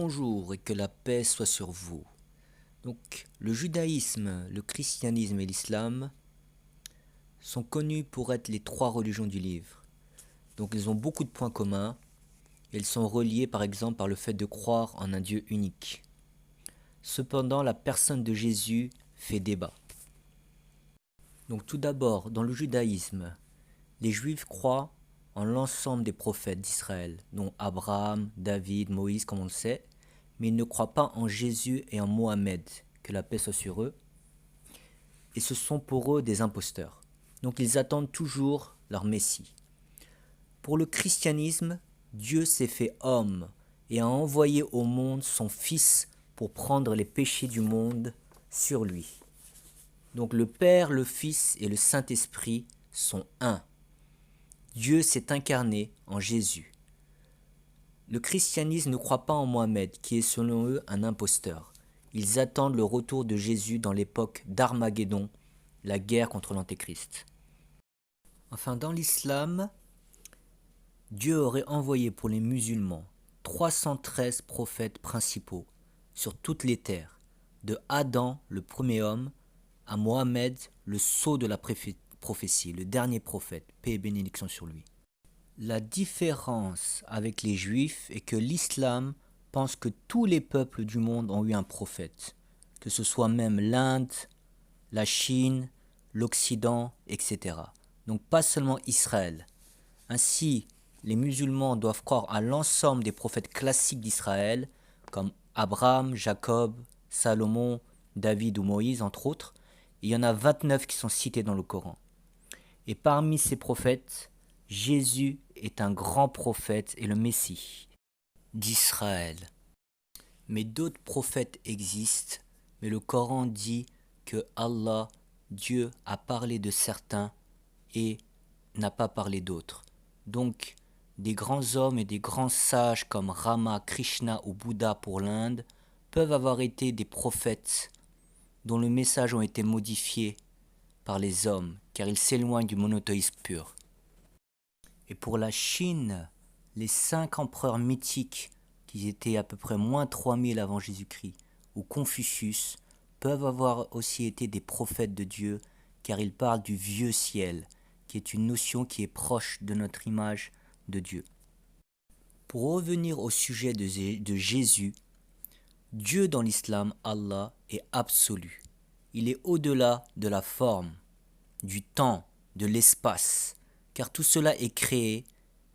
Bonjour et que la paix soit sur vous. Donc, le judaïsme, le christianisme et l'islam sont connus pour être les trois religions du livre. Donc, ils ont beaucoup de points communs. Ils sont reliés par exemple par le fait de croire en un Dieu unique. Cependant, la personne de Jésus fait débat. Donc, tout d'abord, dans le judaïsme, les Juifs croient en l'ensemble des prophètes d'Israël, dont Abraham, David, Moïse, comme on le sait, mais ils ne croient pas en Jésus et en Mohamed, que la paix soit sur eux, et ce sont pour eux des imposteurs. Donc ils attendent toujours leur Messie. Pour le christianisme, Dieu s'est fait homme et a envoyé au monde son Fils pour prendre les péchés du monde sur lui. Donc le Père, le Fils et le Saint-Esprit sont un. Dieu s'est incarné en Jésus. Le christianisme ne croit pas en Mohamed, qui est selon eux un imposteur. Ils attendent le retour de Jésus dans l'époque d'Armageddon, la guerre contre l'Antéchrist. Enfin, dans l'islam, Dieu aurait envoyé pour les musulmans 313 prophètes principaux sur toutes les terres, de Adam, le premier homme, à Mohamed, le sceau de la prophétie, le dernier prophète, paix et bénédiction sur lui. La différence avec les Juifs est que l'islam pense que tous les peuples du monde ont eu un prophète, que ce soit même l'Inde, la Chine, l'Occident, etc. Donc pas seulement Israël. Ainsi, les musulmans doivent croire à l'ensemble des prophètes classiques d'Israël, comme Abraham, Jacob, Salomon, David ou Moïse, entre autres. Il y en a 29 qui sont cités dans le Coran. Et parmi ces prophètes, Jésus est un grand prophète et le Messie d'Israël. Mais d'autres prophètes existent, mais le Coran dit que Allah, Dieu, a parlé de certains et n'a pas parlé d'autres. Donc, des grands hommes et des grands sages comme Rama, Krishna ou Bouddha pour l'Inde peuvent avoir été des prophètes dont le message a été modifié par les hommes, car ils s'éloignent du monothéisme pur. Et pour la Chine, les 5 empereurs mythiques, qui étaient à peu près moins 3000 avant Jésus-Christ, ou Confucius, peuvent avoir aussi été des prophètes de Dieu, car ils parlent du vieux ciel, qui est une notion qui est proche de notre image de Dieu. Pour revenir au sujet de Jésus, Dieu dans l'islam, Allah, est absolu. Il est au-delà de la forme, du temps, de l'espace, car tout cela est créé,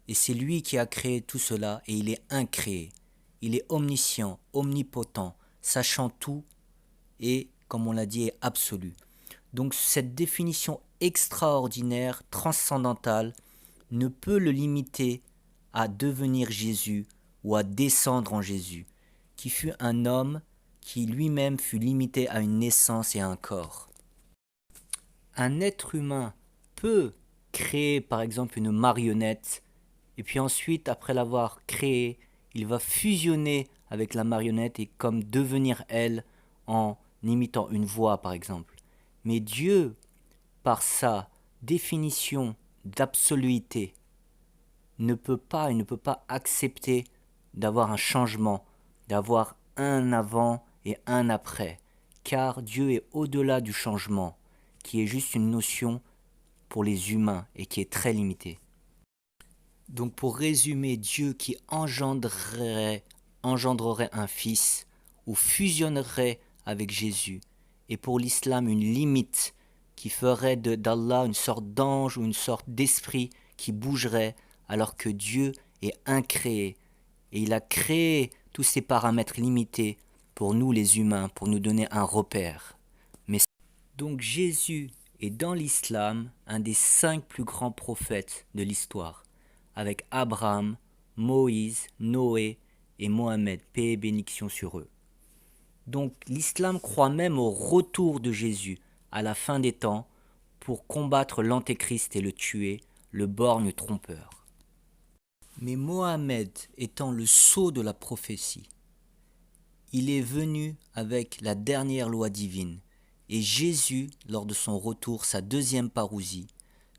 et c'est lui qui a créé tout cela, et il est incréé. Il est omniscient, omnipotent, sachant tout, et, comme on l'a dit, est absolu. Donc cette définition extraordinaire, transcendantale, ne peut le limiter à devenir Jésus ou à descendre en Jésus, qui fut un homme qui lui-même fut limité à une naissance et à un corps. Un être humain peut créer par exemple une marionnette et puis ensuite après l'avoir créée, il va fusionner avec la marionnette et comme devenir elle en imitant une voix par exemple. Mais Dieu, par sa définition d'absoluité, ne peut pas accepter d'avoir un changement, d'avoir un avant et un après, car Dieu est au-delà du changement, qui est juste une notion pour les humains et qui est très limitée. Donc pour résumer, Dieu qui engendrerait un fils ou fusionnerait avec Jésus, et pour l'islam une limite qui ferait d'Allah une sorte d'ange ou une sorte d'esprit qui bougerait alors que Dieu est incréé et il a créé tous ces paramètres limités pour nous les humains, pour nous donner un repère. Donc Jésus est dans l'islam un des 5 plus grands prophètes de l'histoire, avec Abraham, Moïse, Noé et Mohamed, paix et bénédiction sur eux. Donc l'islam croit même au retour de Jésus à la fin des temps pour combattre l'antéchrist et le tuer, le borgne trompeur. Mais Mohamed étant le sceau de la prophétie, il est venu avec la dernière loi divine, et Jésus, lors de son retour, sa deuxième parousie,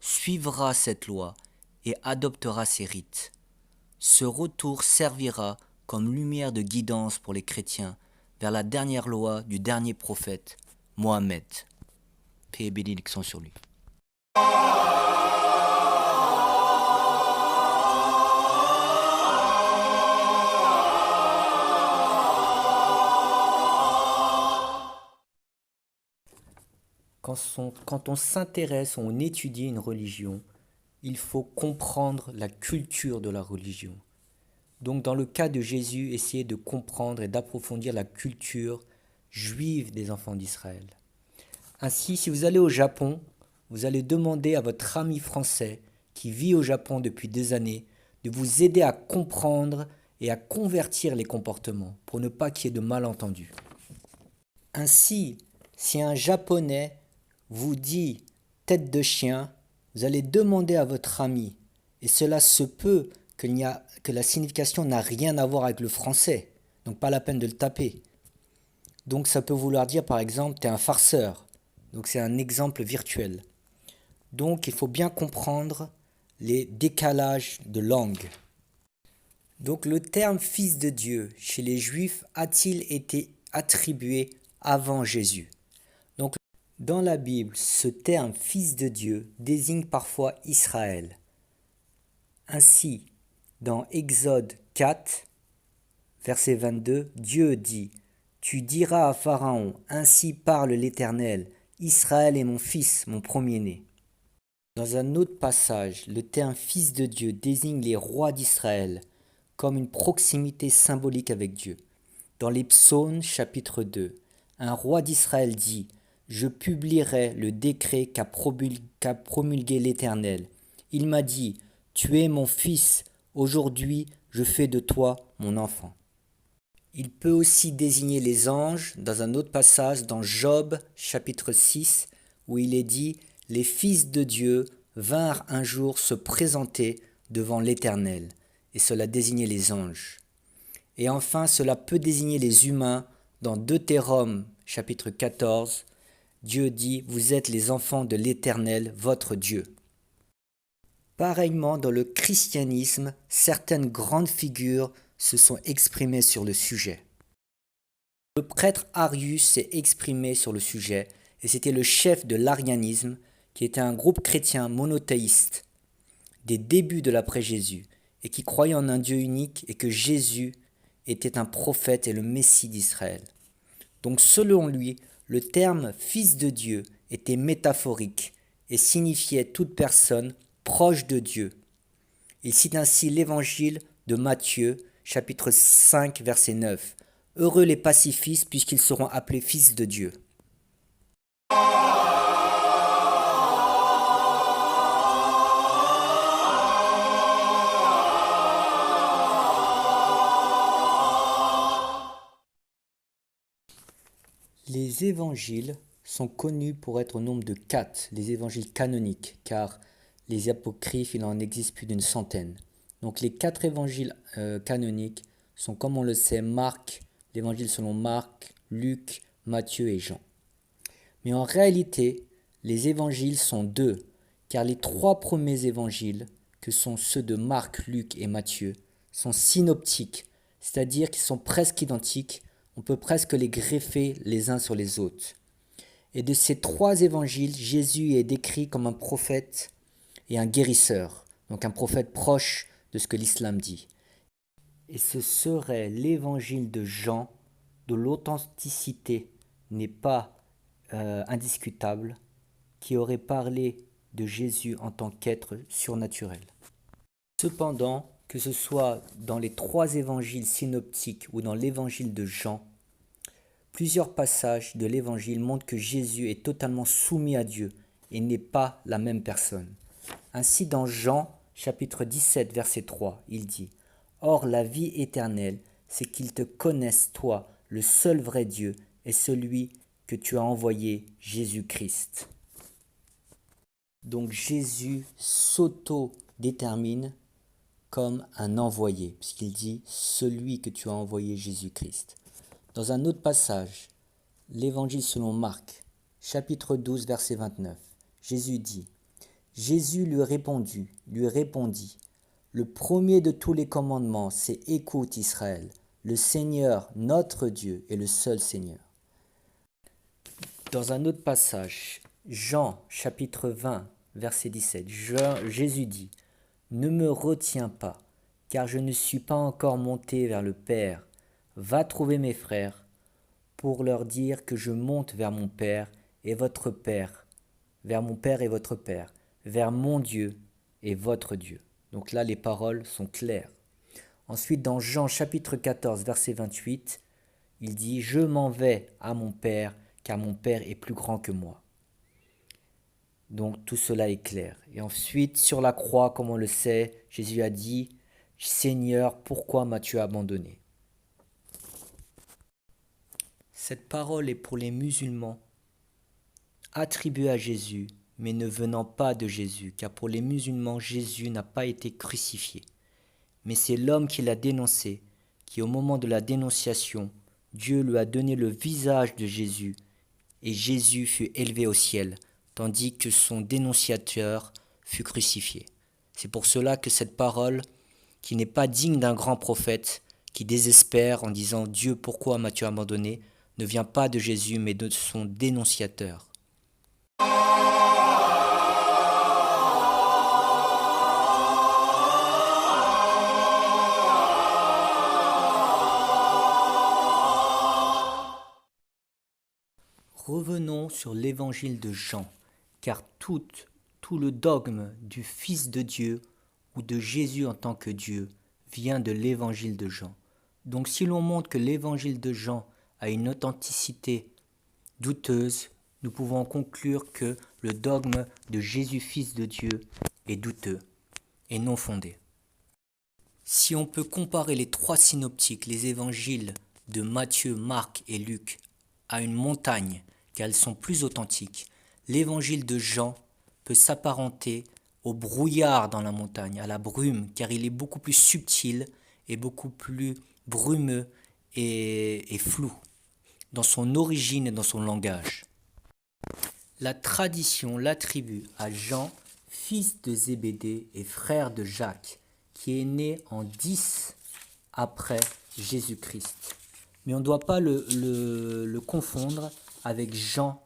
suivra cette loi et adoptera ses rites. Ce retour servira comme lumière de guidance pour les chrétiens vers la dernière loi du dernier prophète, Mohammed. Paix et bénédiction sur lui. Quand on s'intéresse, on étudie une religion, il faut comprendre la culture de la religion. Donc dans le cas de Jésus, essayez de comprendre et d'approfondir la culture juive des enfants d'Israël. Ainsi, si vous allez au Japon, vous allez demander à votre ami français qui vit au Japon depuis des années de vous aider à comprendre et à convertir les comportements pour ne pas qu'il y ait de malentendus. Ainsi, si un Japonais vous dit tête de chien, vous allez demander à votre ami, et cela se peut que la signification n'a rien à voir avec le français, donc pas la peine de le taper. Donc ça peut vouloir dire par exemple t'es un farceur, donc c'est un exemple virtuel. Donc il faut bien comprendre les décalages de langue. Donc le terme fils de Dieu chez les Juifs a-t-il été attribué avant Jésus? Donc dans la Bible, ce terme fils de Dieu désigne parfois Israël. Ainsi, dans Exode 4, verset 22, Dieu dit « Tu diras à Pharaon, ainsi parle l'Éternel, Israël est mon fils, mon premier-né. » Dans un autre passage, le terme fils de Dieu désigne les rois d'Israël comme une proximité symbolique avec Dieu. Dans les Psaumes, chapitre 2, un roi d'Israël dit « Je publierai le décret qu'a promulgué l'Éternel. Il m'a dit « Tu es mon fils, aujourd'hui je fais de toi mon enfant. » Il peut aussi désigner les anges dans un autre passage dans Job chapitre 6 où il est dit « Les fils de Dieu vinrent un jour se présenter devant l'Éternel » et cela désignait les anges. Et enfin cela peut désigner les humains dans Deutéronome chapitre 14. Dieu dit « Vous êtes les enfants de l'Éternel, votre Dieu ». Pareillement, dans le christianisme, certaines grandes figures se sont exprimées sur le sujet. Le prêtre Arius s'est exprimé sur le sujet et c'était le chef de l'arianisme qui était un groupe chrétien monothéiste des débuts de l'après-Jésus et qui croyait en un Dieu unique et que Jésus était un prophète et le Messie d'Israël. Donc selon lui, le terme « fils de Dieu » était métaphorique et signifiait toute personne proche de Dieu. Il cite ainsi l'évangile de Matthieu, chapitre 5, verset 9. « Heureux les pacifistes puisqu'ils seront appelés fils de Dieu. » Les évangiles sont connus pour être au nombre de 4, les évangiles canoniques, car les apocryphes, il en existe plus d'une centaine. Donc les 4 évangiles canoniques sont, comme on le sait, Marc, l'évangile selon Marc, Luc, Matthieu et Jean. Mais en réalité, les évangiles sont 2, car les 3 premiers évangiles, que sont ceux de Marc, Luc et Matthieu, sont synoptiques, c'est-à-dire qu'ils sont presque identiques, on peut presque les greffer les uns sur les autres. Et de ces 3 évangiles, Jésus est décrit comme un prophète et un guérisseur, donc un prophète proche de ce que l'islam dit. Et ce serait l'évangile de Jean, dont l'authenticité n'est pas indiscutable, qui aurait parlé de Jésus en tant qu'être surnaturel. Cependant, que ce soit dans les 3 évangiles synoptiques ou dans l'évangile de Jean, plusieurs passages de l'évangile montrent que Jésus est totalement soumis à Dieu et n'est pas la même personne. Ainsi dans Jean chapitre 17 verset 3, il dit « Or la vie éternelle, c'est qu'ils te connaissent toi, le seul vrai Dieu, et celui que tu as envoyé, Jésus-Christ. » Donc Jésus s'auto-détermine comme un envoyé, puisqu'il dit « celui que tu as envoyé, Jésus-Christ ». Dans un autre passage, l'évangile selon Marc, chapitre 12, verset 29, Jésus dit « Jésus lui répondit, Le premier de tous les commandements, c'est « Écoute Israël, le Seigneur, notre Dieu, est le seul Seigneur ». Dans un autre passage, Jean chapitre 20, verset 17, Jésus dit « Ne me retiens pas, car je ne suis pas encore monté vers le Père. Va trouver mes frères pour leur dire que je monte vers mon Père et votre Père, vers mon Père et votre Père, vers mon Dieu et votre Dieu. » Donc là, les paroles sont claires. Ensuite, dans Jean chapitre 14, verset 28, il dit « Je m'en vais à mon Père, car mon Père est plus grand que moi. » Donc tout cela est clair. Et ensuite, sur la croix, comme on le sait, Jésus a dit « Seigneur, pourquoi m'as-tu abandonné ?» Cette parole est pour les musulmans, attribuée à Jésus, mais ne venant pas de Jésus, car pour les musulmans, Jésus n'a pas été crucifié. Mais c'est l'homme qui l'a dénoncé, qui au moment de la dénonciation, Dieu lui a donné le visage de Jésus, et Jésus fut élevé au ciel, tandis que son dénonciateur fut crucifié. C'est pour cela que cette parole, qui n'est pas digne d'un grand prophète, qui désespère en disant « Dieu, pourquoi m'as-tu abandonné ?» ne vient pas de Jésus, mais de son dénonciateur. Revenons sur l'évangile de Jean, car tout le dogme du Fils de Dieu ou de Jésus en tant que Dieu vient de l'évangile de Jean. Donc si l'on montre que l'évangile de Jean a une authenticité douteuse, nous pouvons conclure que le dogme de Jésus Fils de Dieu est douteux et non fondé. Si on peut comparer les trois synoptiques, les évangiles de Matthieu, Marc et Luc, à une montagne, car elles sont plus authentiques, l'évangile de Jean peut s'apparenter au brouillard dans la montagne, à la brume, car il est beaucoup plus subtil et beaucoup plus brumeux et flou dans son origine et dans son langage. La tradition l'attribue à Jean, fils de Zébédée et frère de Jacques, qui est né en 10 après Jésus-Christ. Mais on ne doit pas le confondre avec Jean,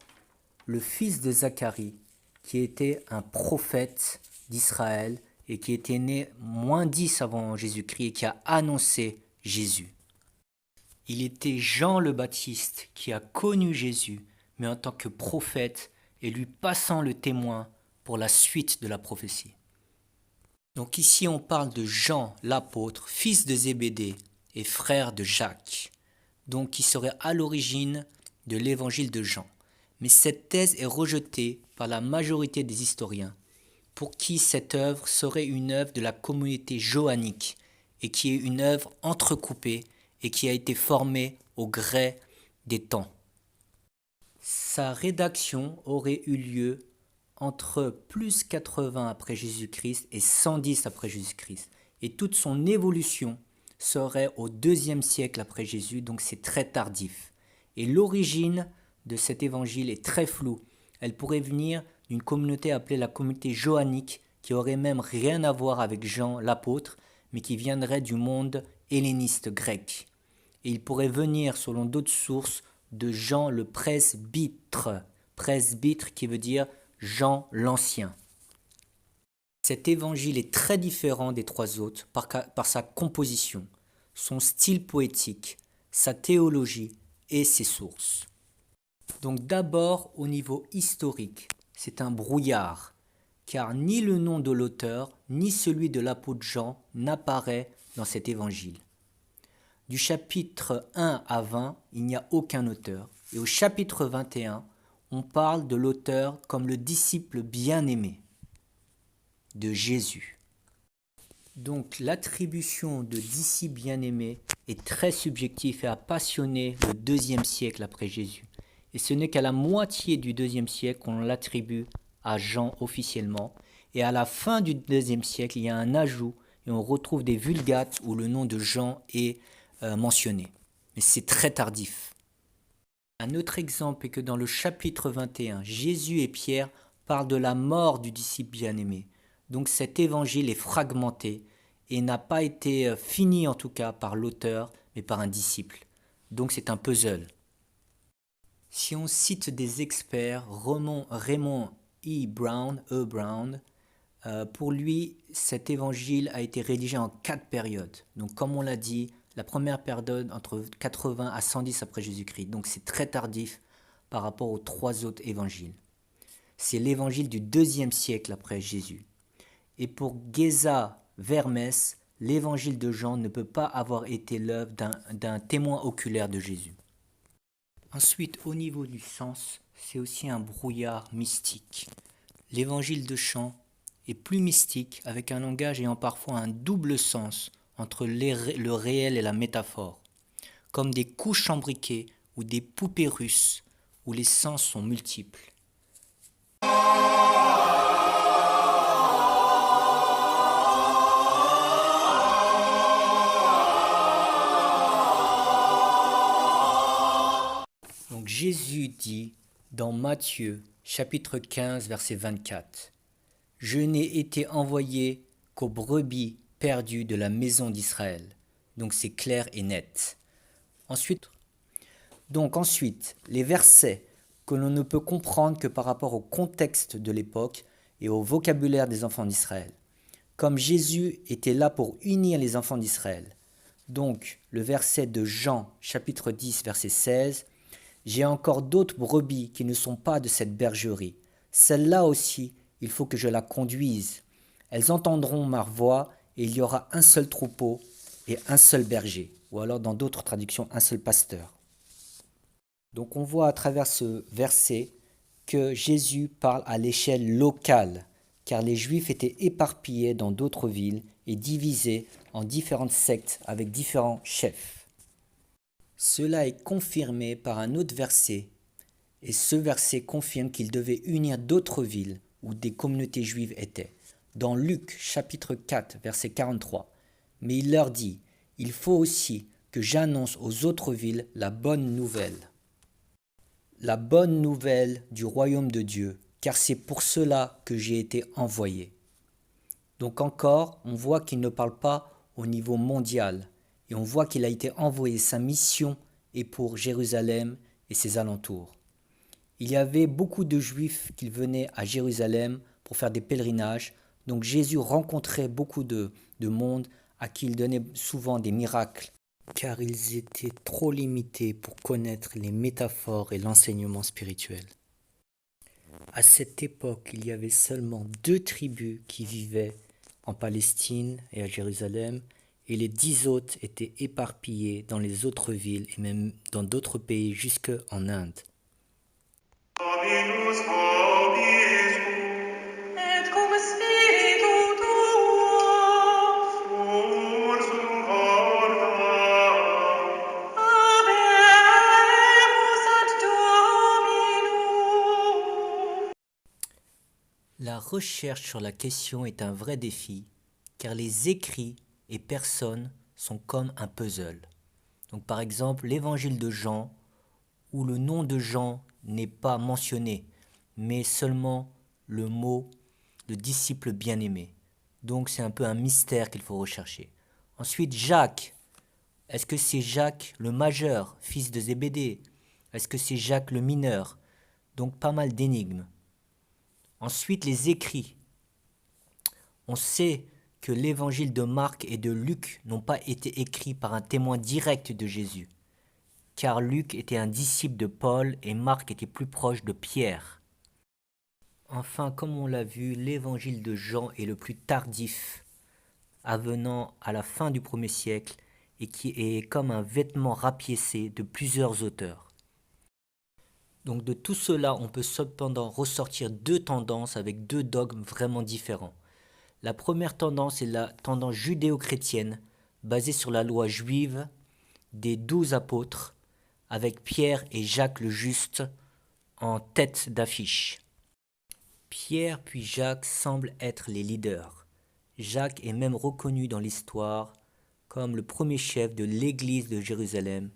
le fils de Zacharie, qui était un prophète d'Israël et qui était né moins 10 avant Jésus-Christ et qui a annoncé Jésus. Il était Jean le Baptiste qui a connu Jésus, mais en tant que prophète et lui passant le témoin pour la suite de la prophétie. Donc ici on parle de Jean l'apôtre, fils de Zébédée et frère de Jacques, donc qui serait à l'origine de l'évangile de Jean. Mais cette thèse est rejetée par la majorité des historiens, pour qui cette œuvre serait une œuvre de la communauté johannique et qui est une œuvre entrecoupée et qui a été formée au gré des temps. Sa rédaction aurait eu lieu entre plus 80 après Jésus-Christ et 110 après Jésus-Christ. Et toute son évolution serait au 2e siècle après Jésus, donc c'est très tardif. Et l'origine de cet évangile est très floue. Elle pourrait venir d'une communauté appelée la communauté johannique, qui aurait même rien à voir avec Jean l'apôtre, mais qui viendrait du monde helléniste grec. Et il pourrait venir, selon d'autres sources, de Jean le presbytre, presbytre qui veut dire Jean l'Ancien. Cet évangile est très différent des trois autres par sa composition, son style poétique, sa théologie et ses sources. Donc d'abord au niveau historique, c'est un brouillard, car ni le nom de l'auteur ni celui de l'apôtre Jean n'apparaît dans cet évangile. Du chapitre 1 à 20, il n'y a aucun auteur. Et au chapitre 21, on parle de l'auteur comme le disciple bien-aimé de Jésus. Donc l'attribution de disciple bien-aimé est très subjective et a passionné le 2e siècle après Jésus. Et ce n'est qu'à la moitié du 2e siècle qu'on l'attribue à Jean officiellement. Et à la fin du 2e siècle, il y a un ajout et on retrouve des vulgates où le nom de Jean est mentionné. Mais c'est très tardif. Un autre exemple est que dans le chapitre 21, Jésus et Pierre parlent de la mort du disciple bien-aimé. Donc cet évangile est fragmenté et n'a pas été fini en tout cas par l'auteur, mais par un disciple. Donc c'est un puzzle. Si on cite des experts, Raymond Brown, pour lui, cet évangile a été rédigé en 4 périodes. Donc comme on l'a dit, la première période entre 80 à 110 après Jésus-Christ. Donc c'est très tardif par rapport aux 3 autres évangiles. C'est l'évangile du 2e siècle après Jésus. Et pour Geza Vermes, l'évangile de Jean ne peut pas avoir été l'œuvre d'un témoin oculaire de Jésus. Ensuite, au niveau du sens, c'est aussi un brouillard mystique. L'évangile de Jean est plus mystique, avec un langage ayant parfois un double sens entre le réel et la métaphore, comme des couches imbriquées ou des poupées russes où les sens sont multiples. Donc Jésus dit dans Matthieu chapitre 15 verset 24 « Je n'ai été envoyé qu'aux brebis perdues de la maison d'Israël. » Donc c'est clair et net. Ensuite, les versets que l'on ne peut comprendre que par rapport au contexte de l'époque et au vocabulaire des enfants d'Israël. Comme Jésus était là pour unir les enfants d'Israël. Donc le verset de Jean chapitre 10 verset 16 « J'ai encore d'autres brebis qui ne sont pas de cette bergerie. Celles-là aussi, il faut que je la conduise. Elles entendront ma voix et il y aura un seul troupeau et un seul berger. » Ou alors dans d'autres traductions, un seul pasteur. Donc on voit à travers ce verset que Jésus parle à l'échelle locale, car les Juifs étaient éparpillés dans d'autres villes et divisés en différentes sectes avec différents chefs. Cela est confirmé par un autre verset, et ce verset confirme qu'il devait unir d'autres villes où des communautés juives étaient. Dans Luc chapitre 4 verset 43, « Mais il leur dit, il faut aussi que j'annonce aux autres villes la bonne nouvelle. » La bonne nouvelle du royaume de Dieu, car c'est pour cela que j'ai été envoyé. Donc encore, on voit qu'il ne parle pas au niveau mondial, et on voit qu'il a été envoyé, sa mission est pour Jérusalem et ses alentours. Il y avait beaucoup de Juifs qui venaient à Jérusalem pour faire des pèlerinages, donc Jésus rencontrait beaucoup de monde à qui il donnait souvent des miracles, car ils étaient trop limités pour connaître les métaphores et l'enseignement spirituel. À cette époque, il y avait seulement 2 tribus qui vivaient en Palestine et à Jérusalem, et les 10 autres étaient éparpillés dans les autres villes et même dans d'autres pays jusqu'en Inde. La recherche sur la question est un vrai défi, car les écrits et personnes sont comme un puzzle. Donc par exemple, l'évangile de Jean, où le nom de Jean n'est pas mentionné, mais seulement le mot « le disciple bien-aimé ». Donc c'est un peu un mystère qu'il faut rechercher. Ensuite, Jacques. Est-ce que c'est Jacques le majeur, fils de Zébédée? Est-ce que c'est Jacques le mineur? Donc pas mal d'énigmes. Ensuite, les écrits. On sait que l'évangile de Marc et de Luc n'ont pas été écrits par un témoin direct de Jésus, car Luc était un disciple de Paul et Marc était plus proche de Pierre. Enfin, comme on l'a vu, l'évangile de Jean est le plus tardif, avenant à la fin du 1er siècle et qui est comme un vêtement rapiécé de plusieurs auteurs. Donc de tout cela, on peut cependant ressortir 2 tendances avec 2 dogmes vraiment différents. La première tendance est la tendance judéo-chrétienne, basée sur la loi juive des 12 apôtres, avec Pierre et Jacques le Juste en tête d'affiche. Pierre puis Jacques semblent être les leaders. Jacques est même reconnu dans l'histoire comme le premier chef de l'église de Jérusalem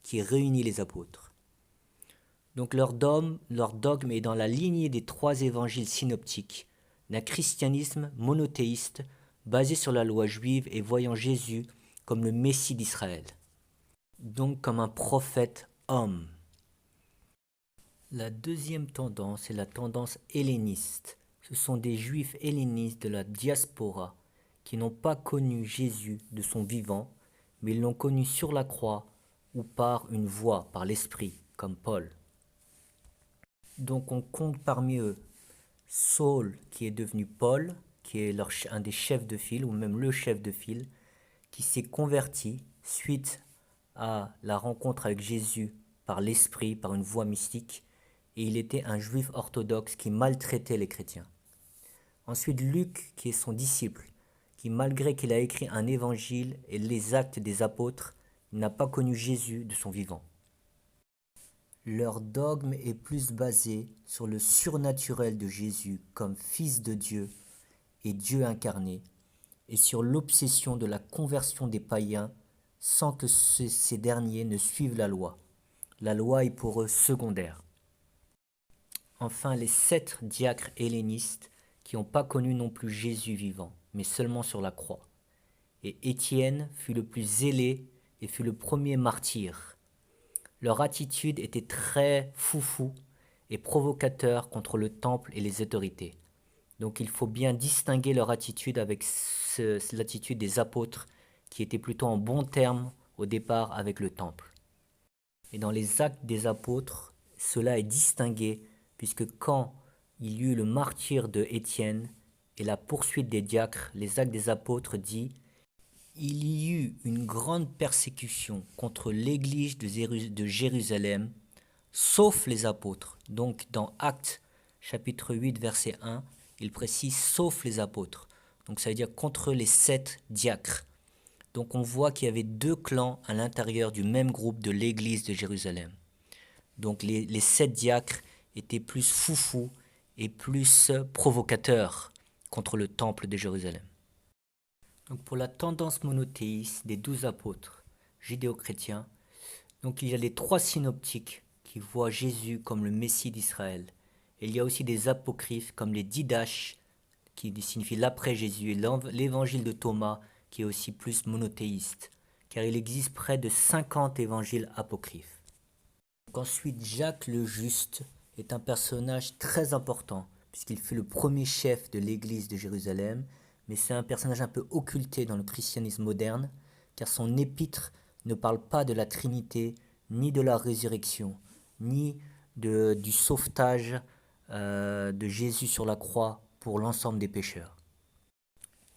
qui réunit les apôtres. Donc leur dogme est dans la lignée des 3 évangiles synoptiques, d'un christianisme monothéiste basés sur la loi juive et voyant Jésus comme le Messie d'Israël, donc comme un prophète homme. La deuxième tendance est la tendance helléniste. Ce sont des juifs hellénistes de la diaspora qui n'ont pas connu Jésus de son vivant, mais ils l'ont connu sur la croix ou par une voix, par l'esprit, comme Paul. Donc on compte parmi eux Saul, qui est devenu Paul, qui est un des chefs de file, ou même le chef de file, qui s'est converti suite à la rencontre avec Jésus par l'esprit, par une voix mystique, et il était un juif orthodoxe qui maltraitait les chrétiens. Ensuite, Luc, qui est son disciple, qui malgré qu'il a écrit un évangile et les actes des apôtres, n'a pas connu Jésus de son vivant. Leur dogme est plus basé sur le surnaturel de Jésus comme Fils de Dieu et Dieu incarné, et sur l'obsession de la conversion des païens sans que ces derniers ne suivent la loi. La loi est pour eux secondaire. Enfin, les 7 diacres hellénistes qui n'ont pas connu non plus Jésus vivant, mais seulement sur la croix. Et Étienne fut le plus zélé et fut le premier martyr. Leur attitude était très foufou et provocateur contre le temple et les autorités. Donc il faut bien distinguer leur attitude avec l'attitude des apôtres qui étaient plutôt en bons termes au départ avec le temple. Et dans les actes des apôtres, cela est distingué puisque quand il y eut le martyre de Étienne et la poursuite des diacres, les actes des apôtres dit « Il y eut une grande persécution contre l'église de Jérusalem, sauf les apôtres. » Donc dans Actes chapitre 8 verset 1, il précise « sauf les apôtres ». Donc ça veut dire contre les 7 diacres. Donc on voit qu'il y avait 2 clans à l'intérieur du même groupe de l'église de Jérusalem. Donc les 7 diacres étaient plus foufous et plus provocateurs contre le temple de Jérusalem. Donc pour la tendance monothéiste des 12 apôtres judéo-chrétiens, donc il y a les 3 synoptiques qui voient Jésus comme le Messie d'Israël. Et il y a aussi des apocryphes comme les Didaches, qui signifie l'après Jésus, et l'évangile de Thomas, qui est aussi plus monothéiste, car il existe près de 50 évangiles apocryphes. Donc ensuite, Jacques le Juste est un personnage très important, puisqu'il fut le premier chef de l'église de Jérusalem, mais c'est un personnage un peu occulté dans le christianisme moderne, car son épître ne parle pas de la Trinité, ni de la résurrection, ni du sauvetage de Jésus sur la croix pour l'ensemble des pécheurs.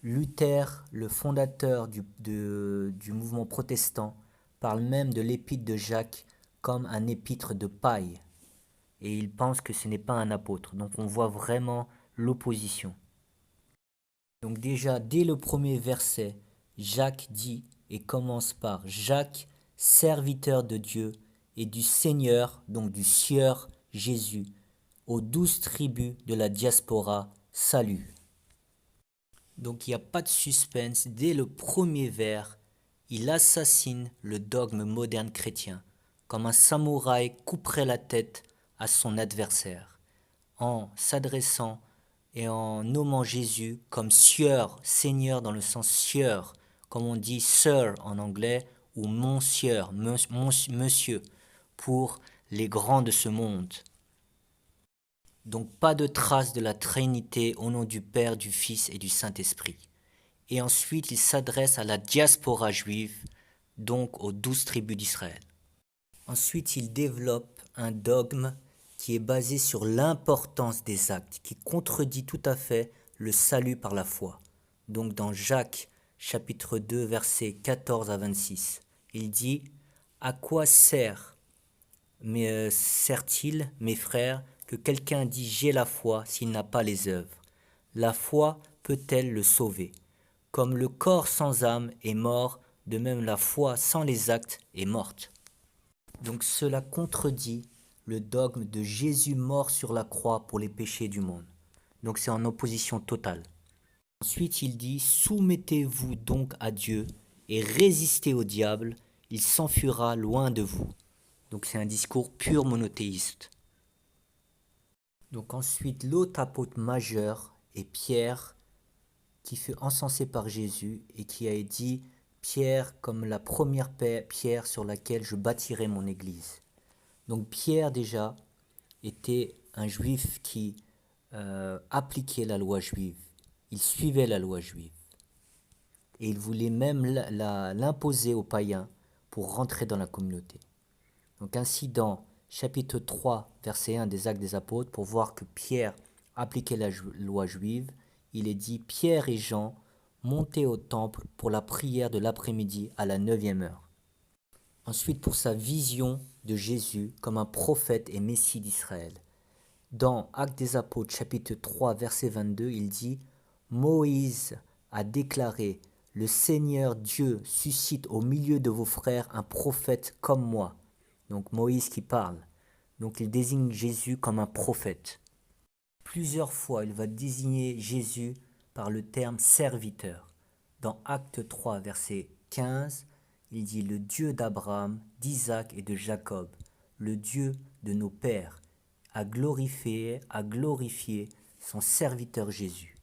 Luther, le fondateur du mouvement protestant, parle même de l'épître de Jacques comme un épître de paille. Et il pense que ce n'est pas un apôtre. Donc on voit vraiment l'opposition. Donc déjà, dès le premier verset, Jacques dit et commence par « Jacques, serviteur de Dieu et du Seigneur, donc du Sieur Jésus, aux 12 tribus de la diaspora, salut ». Donc il n'y a pas de suspense, dès le premier vers, il assassine le dogme moderne chrétien, comme un samouraï couperait la tête à son adversaire, en s'adressant et en nommant Jésus comme Sieur, Seigneur dans le sens Sieur, comme on dit Sir en anglais, ou Monsieur, Monsieur, pour les grands de ce monde. Donc pas de trace de la Trinité au nom du Père, du Fils et du Saint-Esprit. Et ensuite, il s'adresse à la diaspora juive, donc aux 12 tribus d'Israël. Ensuite, il développe un dogme qui est basé sur l'importance des actes, qui contredit tout à fait le salut par la foi. Donc dans Jacques chapitre 2 versets 14 à 26, il dit « À quoi sert-il, mes frères, que quelqu'un dit j'ai la foi s'il n'a pas les œuvres? La foi peut-elle le sauver? Comme le corps sans âme est mort, de même la foi sans les actes est morte. » Donc cela contredit le dogme de Jésus mort sur la croix pour les péchés du monde. Donc c'est en opposition totale. Ensuite il dit « Soumettez-vous donc à Dieu et résistez au diable, il s'enfuira loin de vous. » Donc c'est un discours pur monothéiste. Donc ensuite l'autre apôtre majeur est Pierre, qui fut encensé par Jésus et qui a dit Pierre comme la première pierre sur laquelle je bâtirai mon église. Donc Pierre déjà était un juif qui appliquait la loi juive. Il suivait la loi juive. Et il voulait même l'imposer aux païens pour rentrer dans la communauté. Donc ainsi dans chapitre 3, verset 1 des Actes des Apôtres, pour voir que Pierre appliquait la loi juive, il est dit « Pierre et Jean montaient au temple pour la prière de l'après-midi à la 9e heure. » Ensuite, pour sa vision de Jésus comme un prophète et messie d'Israël. Dans Actes des Apôtres, chapitre 3, verset 22, il dit « Moïse a déclaré « Le Seigneur Dieu suscite au milieu de vos frères un prophète comme moi. » Donc Moïse qui parle. Donc il désigne Jésus comme un prophète. Plusieurs fois, il va désigner Jésus par le terme serviteur. Dans Acte 3, verset 15, il dit « Le Dieu d'Abraham, d'Isaac et de Jacob, le Dieu de nos pères, a glorifié son serviteur Jésus. »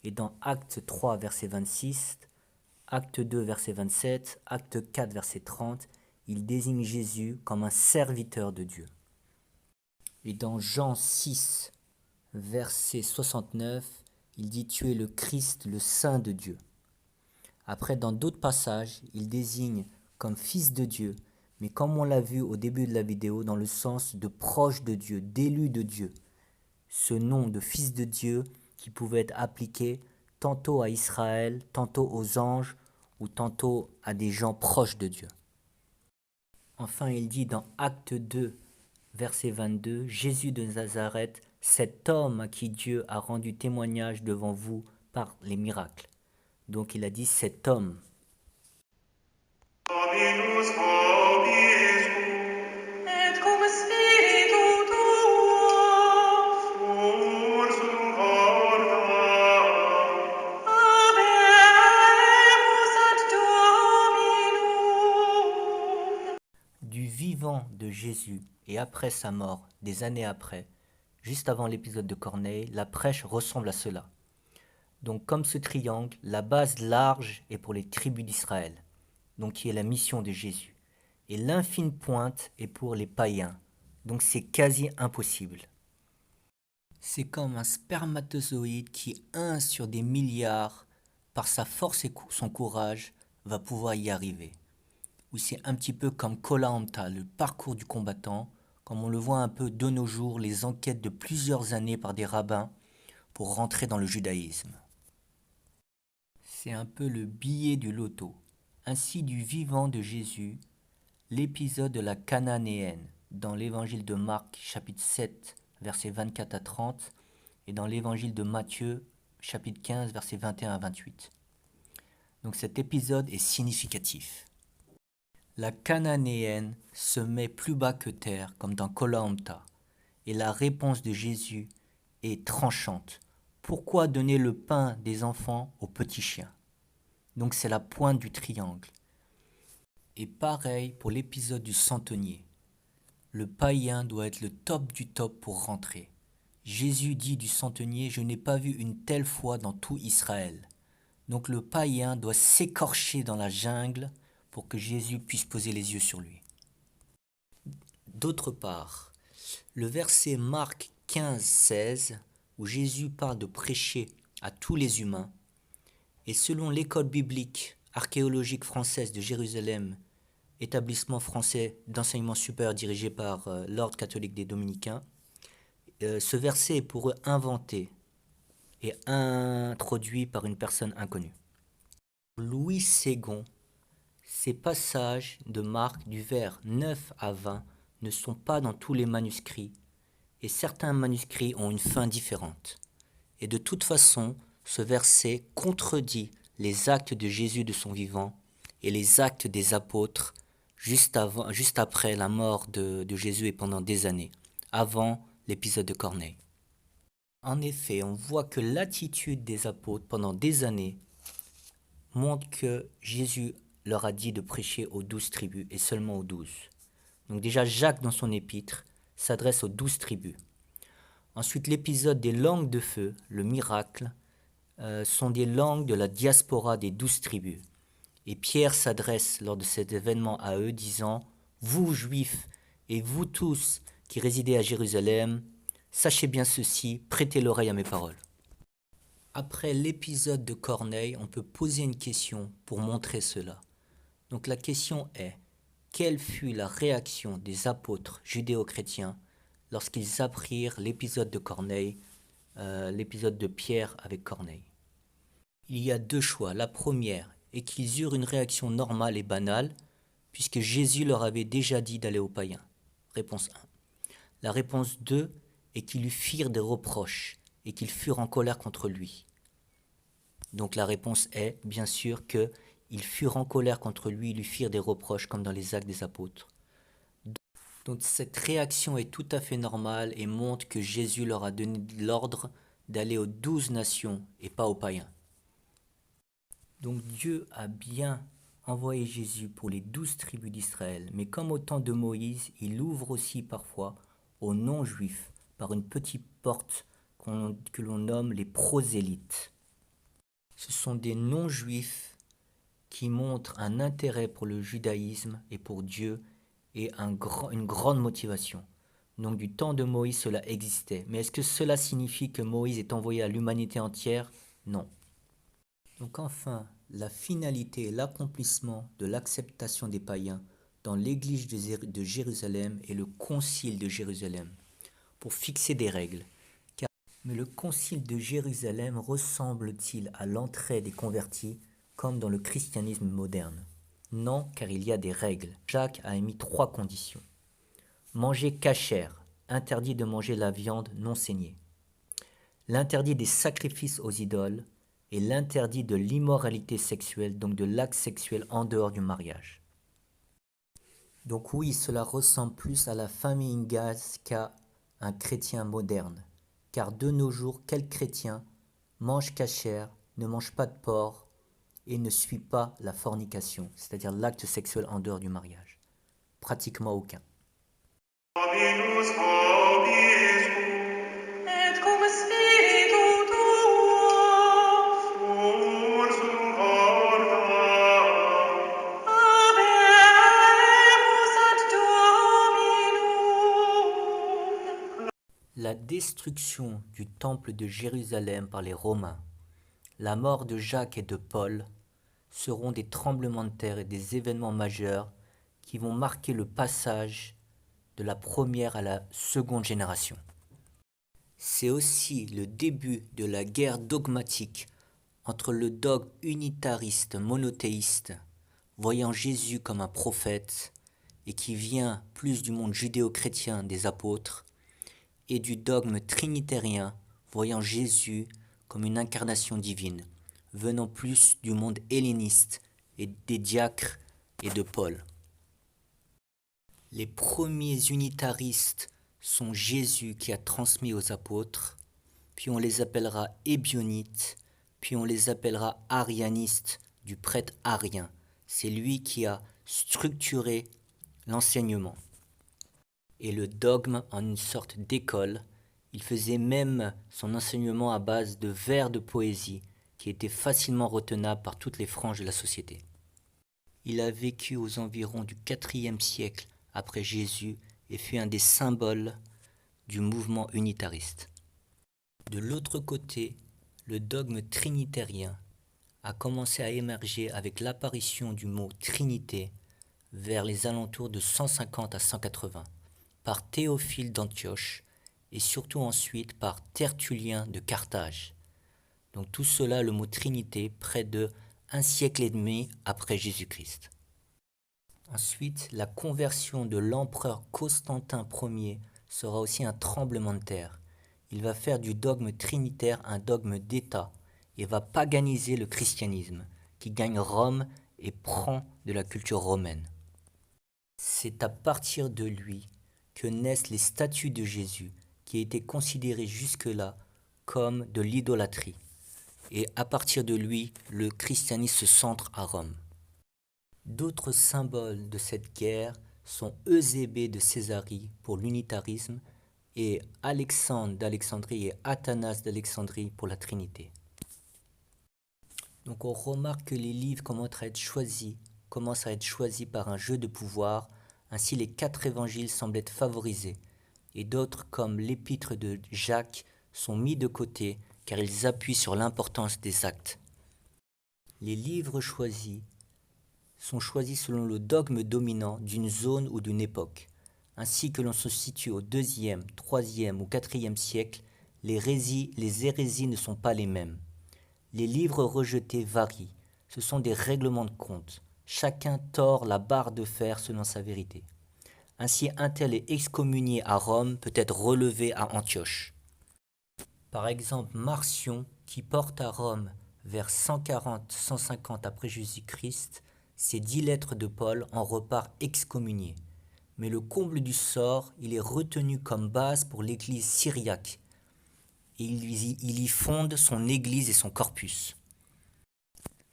Et dans Acte 3, verset 26, Acte 2, verset 27, Acte 4, verset 30, il désigne Jésus comme un serviteur de Dieu. Et dans Jean 6, verset 69, il dit « Tu es le Christ, le Saint de Dieu ». Après, dans d'autres passages, il désigne comme fils de Dieu, mais comme on l'a vu au début de la vidéo, dans le sens de proche de Dieu, d'élu de Dieu. Ce nom de fils de Dieu qui pouvait être appliqué tantôt à Israël, tantôt aux anges, ou tantôt à des gens proches de Dieu. Enfin, il dit dans Acte 2, verset 22, « Jésus de Nazareth, cet homme à qui Dieu a rendu témoignage devant vous par les miracles. » Donc il a dit cet homme. Du vivant de Jésus et après sa mort, des années après, juste avant l'épisode de Corneille, la prêche ressemble à cela. Donc comme ce triangle, la base large est pour les tribus d'Israël, donc qui est la mission de Jésus. Et l'infime pointe est pour les païens, donc c'est quasi impossible. C'est comme un spermatozoïde qui, 1 sur des milliards, par sa force et son courage, va pouvoir y arriver. Ou c'est un petit peu comme Koh-Lanta, le parcours du combattant, comme on le voit un peu de nos jours, les enquêtes de plusieurs années par des rabbins pour rentrer dans le judaïsme. C'est un peu le billet du loto. Ainsi du vivant de Jésus, l'épisode de la Cananéenne dans l'évangile de Marc chapitre 7 versets 24 à 30 et dans l'évangile de Matthieu chapitre 15 versets 21 à 28. Donc cet épisode est significatif. La Cananéenne se met plus bas que terre comme dans Koh-Lanta et la réponse de Jésus est tranchante. Pourquoi donner le pain des enfants aux petits chiens? Donc c'est la pointe du triangle. Et pareil pour l'épisode du centenier. Le païen doit être le top du top pour rentrer. Jésus dit du centenier, je n'ai pas vu une telle foi dans tout Israël. Donc le païen doit s'écorcher dans la jungle pour que Jésus puisse poser les yeux sur lui. D'autre part, le verset Marc 15-16, où Jésus parle de prêcher à tous les humains, et selon l'école biblique archéologique française de Jérusalem, établissement français d'enseignement supérieur dirigé par l'ordre catholique des Dominicains, ce verset est pour eux inventé et introduit par une personne inconnue. Louis Ségon, ces passages de Marc du vers 9 à 20 ne sont pas dans tous les manuscrits et certains manuscrits ont une fin différente. Et de toute façon, ce verset contredit les actes de Jésus de son vivant et les actes des apôtres juste après la mort de Jésus et pendant des années, avant l'épisode de Corneille. En effet, on voit que l'attitude des apôtres pendant des années montre que Jésus leur a dit de prêcher aux 12 tribus et seulement aux 12. Donc déjà, Jacques, dans son épître, s'adresse aux 12 tribus. Ensuite, l'épisode des langues de feu, le miracle, sont des langues de la diaspora des 12 tribus. Et Pierre s'adresse lors de cet événement à eux, disant « Vous, Juifs, et vous tous qui résidez à Jérusalem, sachez bien ceci, prêtez l'oreille à mes paroles. » Après l'épisode de Corneille, on peut poser une question pour montrer cela. Donc la question est, quelle fut la réaction des apôtres judéo-chrétiens lorsqu'ils apprirent l'épisode de Corneille, l'épisode de Pierre avec Corneille? Il y a deux choix. La première est qu'ils eurent une réaction normale et banale, puisque Jésus leur avait déjà dit d'aller aux païens. Réponse 1. La réponse 2 est qu'ils lui firent des reproches et qu'ils furent en colère contre lui. Donc la réponse est, bien sûr, qu'ils furent en colère contre lui, ils lui firent des reproches, comme dans les Actes des Apôtres. Donc cette réaction est tout à fait normale et montre que Jésus leur a donné l'ordre d'aller aux 12 nations et pas aux païens. Donc Dieu a bien envoyé Jésus pour les 12 tribus d'Israël, mais comme au temps de Moïse, il ouvre aussi parfois aux non-juifs par une petite porte que l'on nomme les prosélytes. Ce sont des non-juifs qui montrent un intérêt pour le judaïsme et pour Dieu et une grande motivation. Donc du temps de Moïse, cela existait. Mais est-ce que cela signifie que Moïse est envoyé à l'humanité entière? Non. Donc enfin, la finalité et l'accomplissement de l'acceptation des païens dans l'église de Jérusalem et le concile de Jérusalem pour fixer des règles. Mais le concile de Jérusalem ressemble-t-il à l'entrée des convertis comme dans le christianisme moderne? Non, car il y a des règles. Jacques a émis 3 conditions. Manger cachère, interdit de manger la viande non saignée. L'interdit des sacrifices aux idoles et l'interdit de l'immoralité sexuelle, donc de l'acte sexuel en dehors du mariage. Donc oui, cela ressemble plus à la famille Ingaz qu'à un chrétien moderne. Car de nos jours, quel chrétien mange cachère, ne mange pas de porc et ne suit pas la fornication, c'est-à-dire l'acte sexuel en dehors du mariage? Pratiquement aucun. La destruction du temple de Jérusalem par les Romains, la mort de Jacques et de Paul seront des tremblements de terre et des événements majeurs qui vont marquer le passage de la première à la seconde génération. C'est aussi le début de la guerre dogmatique entre le dogme unitariste monothéiste, voyant Jésus comme un prophète et qui vient plus du monde judéo-chrétien des apôtres, et du dogme trinitérien, voyant Jésus comme une incarnation divine, venant plus du monde helléniste et des diacres et de Paul. Les premiers unitaristes sont Jésus qui a transmis aux apôtres, puis on les appellera ébionites, puis on les appellera arianistes, du prêtre arien. C'est lui qui a structuré l'enseignement et le dogme en une sorte d'école. Il faisait même son enseignement à base de vers de poésie qui étaient facilement retenables par toutes les franges de la société. Il a vécu aux environs du IVe siècle après Jésus et fut un des symboles du mouvement unitariste. De l'autre côté, le dogme trinitérien a commencé à émerger avec l'apparition du mot Trinité vers les alentours de 150 à 180 par Théophile d'Antioche et surtout ensuite par Tertullien de Carthage. Donc tout cela, le mot Trinité, près de 1 siècle et demi après Jésus-Christ. Ensuite, la conversion de l'empereur Constantin Ier sera aussi un tremblement de terre. Il va faire du dogme trinitaire un dogme d'État et va paganiser le christianisme, qui gagne Rome et prend de la culture romaine. C'est à partir de lui que naissent les statues de Jésus, qui étaient considérées jusque-là comme de l'idolâtrie. Et à partir de lui, le christianisme se centre à Rome. D'autres symboles de cette guerre sont Eusébée de Césarie pour l'unitarisme et Alexandre d'Alexandrie et Athanas d'Alexandrie pour la Trinité. Donc on remarque que les livres commencent à être choisis par un jeu de pouvoir. Ainsi les 4 évangiles semblent être favorisés, et d'autres comme l'épître de Jacques sont mis de côté car ils appuient sur l'importance des actes. Les livres choisis sont choisis selon le dogme dominant d'une zone ou d'une époque. Ainsi que l'on se situe au 2e, 3e ou 4e siècle, les hérésies ne sont pas les mêmes. Les livres rejetés varient, ce sont des règlements de compte. Chacun tord la barre de fer selon sa vérité. Ainsi, un tel est excommunié à Rome peut être relevé à Antioche. Par exemple, Marcion, qui porte à Rome vers 140-150 après Jésus-Christ, ses 10 lettres de Paul en repart excommunié. Mais le comble du sort, il est retenu comme base pour l'église syriaque, et il y fonde son église et son corpus.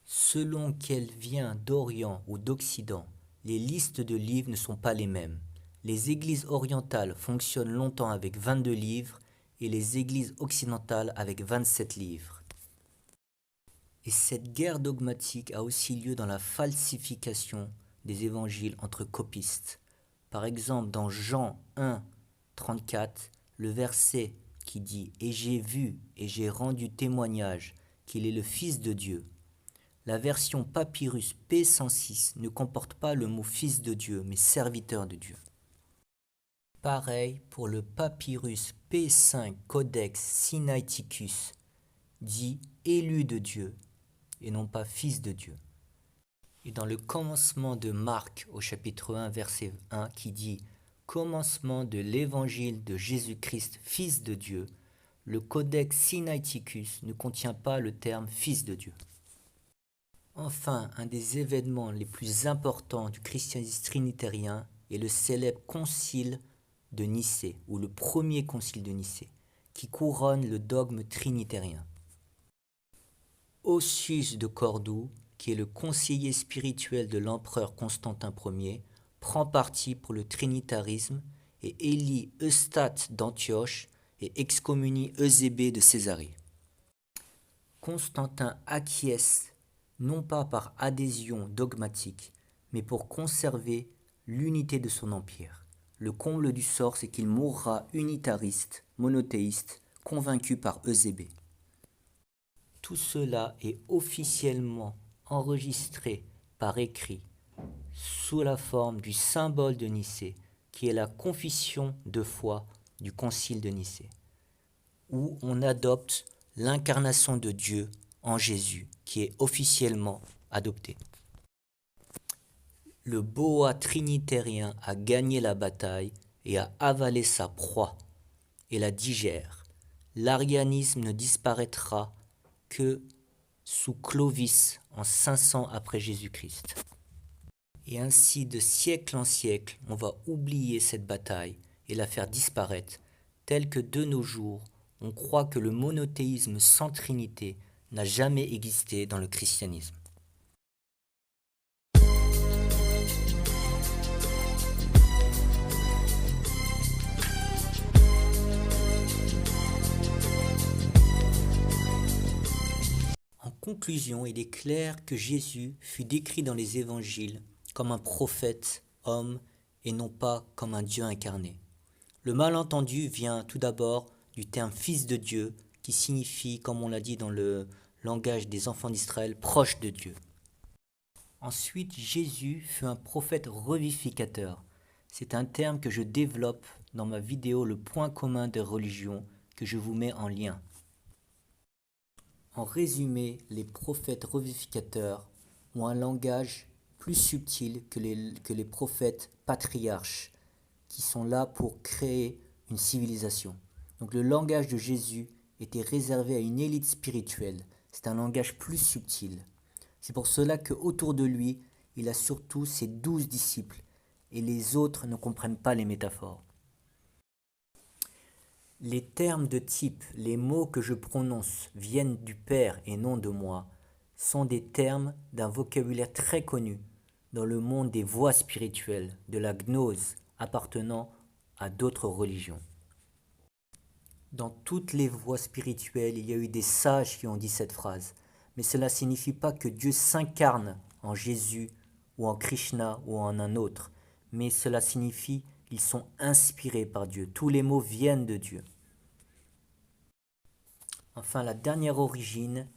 Selon qu'elle vient d'Orient ou d'Occident, les listes de livres ne sont pas les mêmes. Les églises orientales fonctionnent longtemps avec 22 livres et les églises occidentales avec 27 livres. Et cette guerre dogmatique a aussi lieu dans la falsification des évangiles entre copistes. Par exemple, dans Jean 1, 34, le verset qui dit « Et j'ai vu et j'ai rendu témoignage qu'il est le Fils de Dieu ». La version Papyrus P106 ne comporte pas le mot Fils de Dieu, mais serviteur de Dieu. Pareil pour le Papyrus P5 Codex Sinaiticus, dit élu de Dieu et non pas Fils de Dieu. Et dans le commencement de Marc au chapitre 1 verset 1 qui dit commencement de l'évangile de Jésus-Christ, Fils de Dieu, le Codex Sinaiticus ne contient pas le terme Fils de Dieu. Enfin, un des événements les plus importants du christianisme trinitérien est le célèbre concile de Nicée, ou le premier concile de Nicée, qui couronne le dogme trinitérien. Ossius de Cordoue, qui est le conseiller spirituel de l'empereur Constantin Ier, prend parti pour le trinitarisme et élit Eustate d'Antioche et excommunie Eusébée de Césarée. Constantin acquiesce non pas par adhésion dogmatique, mais pour conserver l'unité de son empire. Le comble du sort, c'est qu'il mourra unitariste, monothéiste, convaincu par Eusébée. Tout cela est officiellement enregistré par écrit sous la forme du symbole de Nicée, qui est la confession de foi du concile de Nicée, où on adopte l'incarnation de Dieu en Jésus, qui est officiellement adopté. Le boa trinitérien a gagné la bataille et a avalé sa proie et la digère. L'arianisme ne disparaîtra que sous Clovis en 500 après Jésus-Christ. Et ainsi, de siècle en siècle, on va oublier cette bataille et la faire disparaître, tel que de nos jours, on croit que le monothéisme sans Trinité n'a jamais existé dans le christianisme. En conclusion, il est clair que Jésus fut décrit dans les évangiles comme un prophète, homme, et non pas comme un Dieu incarné. Le malentendu vient tout d'abord du terme Fils de Dieu, qui signifie, comme on l'a dit dans le langage des enfants d'Israël, proche de Dieu. Ensuite, Jésus fut un prophète revivificateur. C'est un terme que je développe dans ma vidéo Le point commun des religions, que je vous mets en lien. En résumé, les prophètes revivificateurs ont un langage plus subtil que les prophètes patriarches, qui sont là pour créer une civilisation. Donc le langage de Jésus était réservé à une élite spirituelle. C'est un langage plus subtil. C'est pour cela qu'autour de lui, il a surtout ses 12 disciples, et les autres ne comprennent pas les métaphores. Les termes de type, les mots que je prononce viennent du Père et non de moi, sont des termes d'un vocabulaire très connu dans le monde des voies spirituelles, de la gnose appartenant à d'autres religions. Dans toutes les voies spirituelles, il y a eu des sages qui ont dit cette phrase. mais cela ne signifie pas que Dieu s'incarne en Jésus ou en Krishna ou en un autre, mais cela signifie qu'ils sont inspirés par Dieu. Tous les mots viennent de Dieu. Enfin, la dernière origine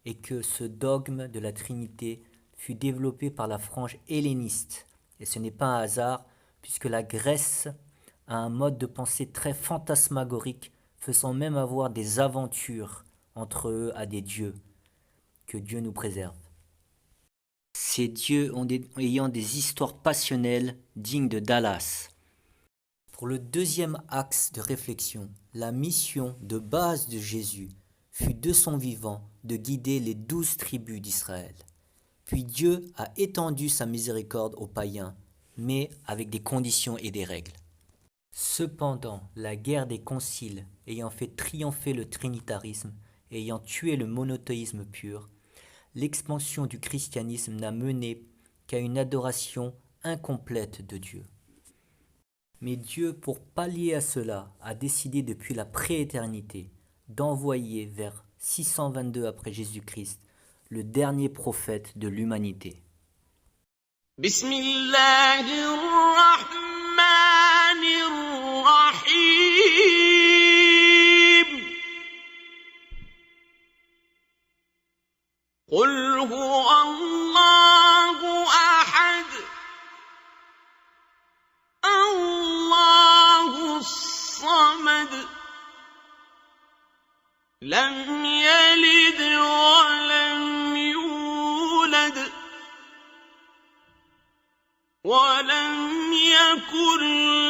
est que ce dogme de la Trinité fut développé par la frange helléniste. Et ce n'est pas un hasard, puisque la Grèce a un mode de pensée très fantasmagorique, faisant même avoir des aventures entre eux à des dieux. Que Dieu nous préserve. Ces dieux ayant des histoires passionnelles dignes de Dallas. Pour le deuxième axe de réflexion, la mission de base de Jésus fut de son vivant de guider les 12 tribus d'Israël. Puis Dieu a étendu sa miséricorde aux païens, mais avec des conditions et des règles. Cependant, la guerre des conciles ayant fait triompher le trinitarisme et ayant tué le monothéisme pur, l'expansion du christianisme n'a mené qu'à une adoration incomplète de Dieu. Mais Dieu, pour pallier à cela, a décidé depuis la prééternité d'envoyer vers 622 après Jésus-Christ le dernier prophète de l'humanité. قل هو الله أحد الله الصمد لم يلد ولم يولد ولم يكن